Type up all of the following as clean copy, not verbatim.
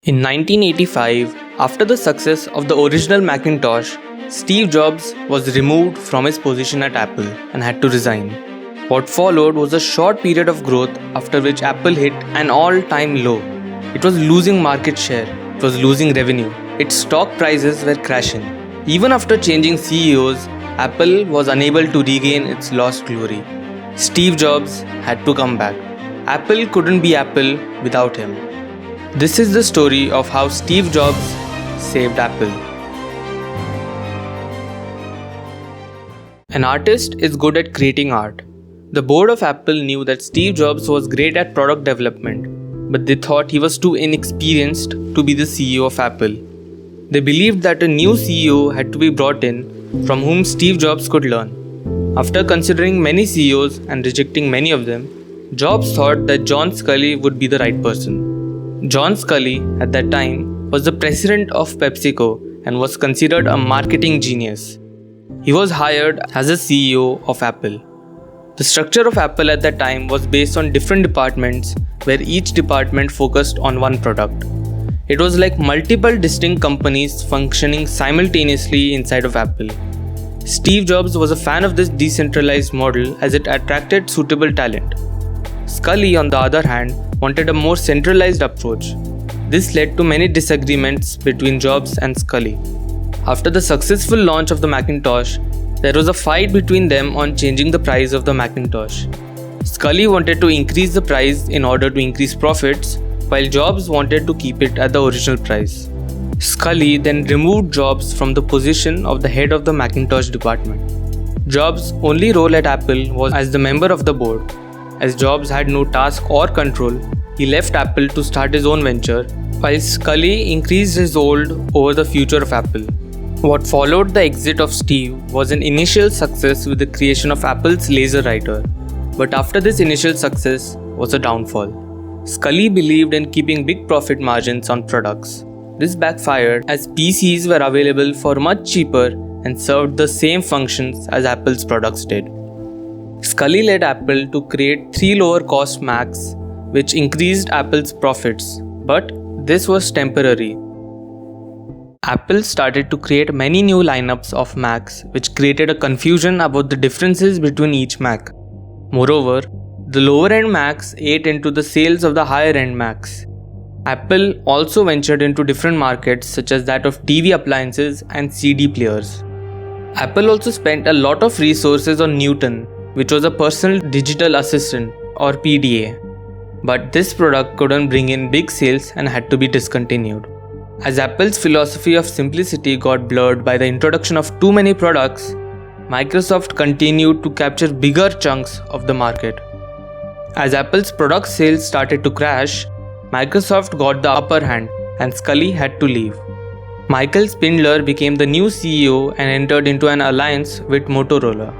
In 1985, after the success of the original Macintosh, Steve Jobs was removed from his position at Apple and had to resign. What followed was a short period of growth after which Apple hit an all-time low. It was losing market share, it was losing revenue, its stock prices were crashing. Even after changing CEOs, Apple was unable to regain its lost glory. Steve Jobs had to come back. Apple couldn't be Apple without him. This is the story of how Steve Jobs saved Apple. An artist is good at creating art. The board of Apple knew that Steve Jobs was great at product development, but they thought he was too inexperienced to be the CEO of Apple. They believed that a new CEO had to be brought in from whom Steve Jobs could learn. After considering many CEOs and rejecting many of them, Jobs thought that John Sculley would be the right person. John Sculley, at that time, was the president of PepsiCo and was considered a marketing genius. He was hired as a CEO of Apple. The structure of Apple at that time was based on different departments where each department focused on one product. It was like multiple distinct companies functioning simultaneously inside of Apple. Steve Jobs was a fan of this decentralized model as it attracted suitable talent. Sculley, on the other hand, wanted a more centralized approach. This led to many disagreements between Jobs and Sculley. After the successful launch of the Macintosh, there was a fight between them on changing the price of the Macintosh. Sculley wanted to increase the price in order to increase profits, while Jobs wanted to keep it at the original price. Sculley then removed Jobs from the position of the head of the Macintosh department. Jobs' only role at Apple was as the member of the board. As Jobs had no task or control, he left Apple to start his own venture, while Sculley increased his hold over the future of Apple. What followed the exit of Steve was an initial success with the creation of Apple's laser writer. But after this initial success was a downfall. Sculley believed in keeping big profit margins on products. This backfired as PCs were available for much cheaper and served the same functions as Apple's products did. Sculley led Apple to create 3 lower-cost Macs, which increased Apple's profits, but this was temporary. Apple started to create many new lineups of Macs, which created a confusion about the differences between each Mac. Moreover, the lower-end Macs ate into the sales of the higher-end Macs. Apple also ventured into different markets such as that of TV appliances and CD players. Apple also spent a lot of resources on Newton, which was a personal digital assistant or PDA. But this product couldn't bring in big sales and had to be discontinued. As Apple's philosophy of simplicity got blurred by the introduction of too many products, Microsoft continued to capture bigger chunks of the market. As Apple's product sales started to crash, Microsoft got the upper hand and Sculley had to leave. Michael Spindler became the new CEO and entered into an alliance with Motorola.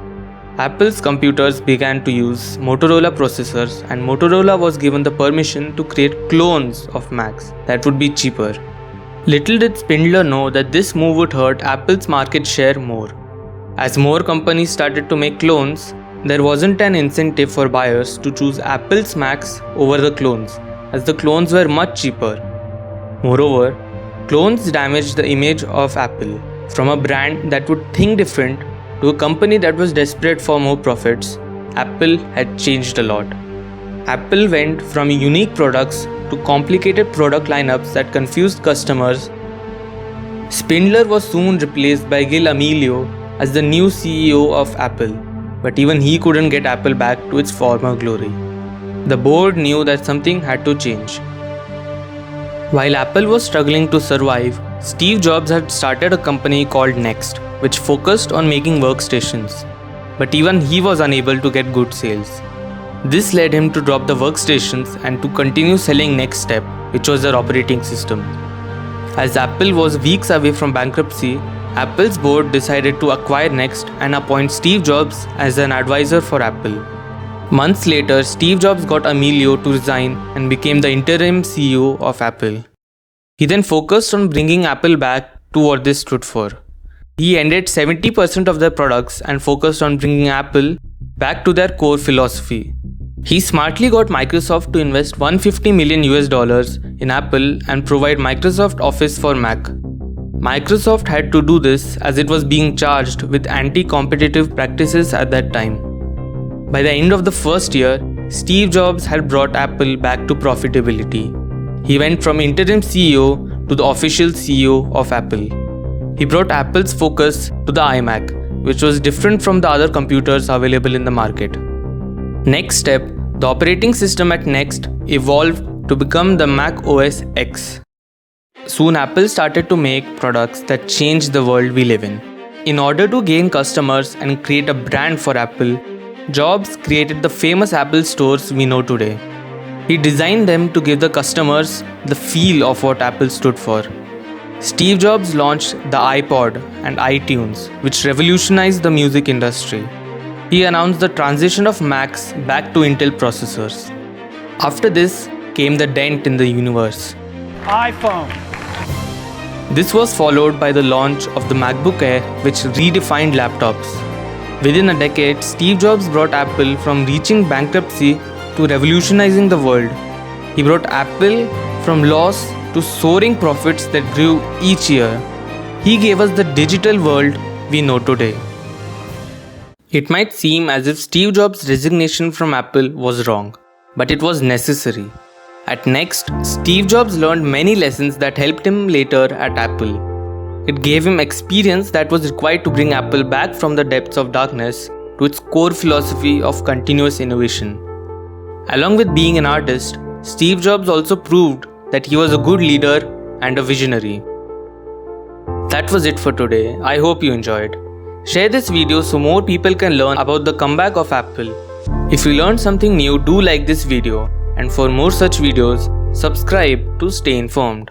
Apple's computers began to use Motorola processors and Motorola was given the permission to create clones of Macs that would be cheaper. Little did Spindler know that this move would hurt Apple's market share more. As more companies started to make clones, there wasn't an incentive for buyers to choose Apple's Macs over the clones, as the clones were much cheaper. Moreover, clones damaged the image of Apple. From a brand that would think different to a company that was desperate for more profits, Apple had changed a lot. Apple went from unique products to complicated product lineups that confused customers. Spindler was soon replaced by Gil Amelio as the new CEO of Apple, but even he couldn't get Apple back to its former glory. The board knew that something had to change. While Apple was struggling to survive, Steve Jobs had started a company called Next, which focused on making workstations. But even he was unable to get good sales. This led him to drop the workstations and to continue selling Next Step, which was their operating system. As Apple was weeks away from bankruptcy, Apple's board decided to acquire Next and appoint Steve Jobs as an advisor for Apple. Months later, Steve Jobs got Amelio to resign and became the interim CEO of Apple. He then focused on bringing Apple back to what they stood for. He ended 70% of their products and focused on bringing Apple back to their core philosophy. He smartly got Microsoft to invest $150 million in Apple and provide Microsoft Office for Mac. Microsoft had to do this as it was being charged with anti-competitive practices at that time. By the end of the first year, Steve Jobs had brought Apple back to profitability. He went from interim CEO to the official CEO of Apple. He brought Apple's focus to the iMac, which was different from the other computers available in the market. Next step, the operating system at Next evolved to become the Mac OS X. Soon Apple started to make products that changed the world we live in. In order to gain customers and create a brand for Apple, Jobs created the famous Apple stores we know today. He designed them to give the customers the feel of what Apple stood for. Steve Jobs launched the iPod and iTunes, which revolutionized the music industry. He announced the transition of Macs back to Intel processors. After this came the dent in the universe. iPhone. This was followed by the launch of the Macbook Air, which redefined laptops. Within a decade, Steve Jobs brought Apple from reaching bankruptcy to revolutionizing the world. He brought Apple from loss to soaring profits that grew each year. He gave us the digital world we know today. It might seem as if Steve Jobs' resignation from Apple was wrong, but it was necessary. At Next, Steve Jobs learned many lessons that helped him later at Apple. It gave him experience that was required to bring Apple back from the depths of darkness to its core philosophy of continuous innovation. Along with being an artist, Steve Jobs also proved that he was a good leader and a visionary. That was it for today. I hope you enjoyed. Share this video so more people can learn about the comeback of Apple. If you learned something new, do like this video. And for more such videos, subscribe to stay informed.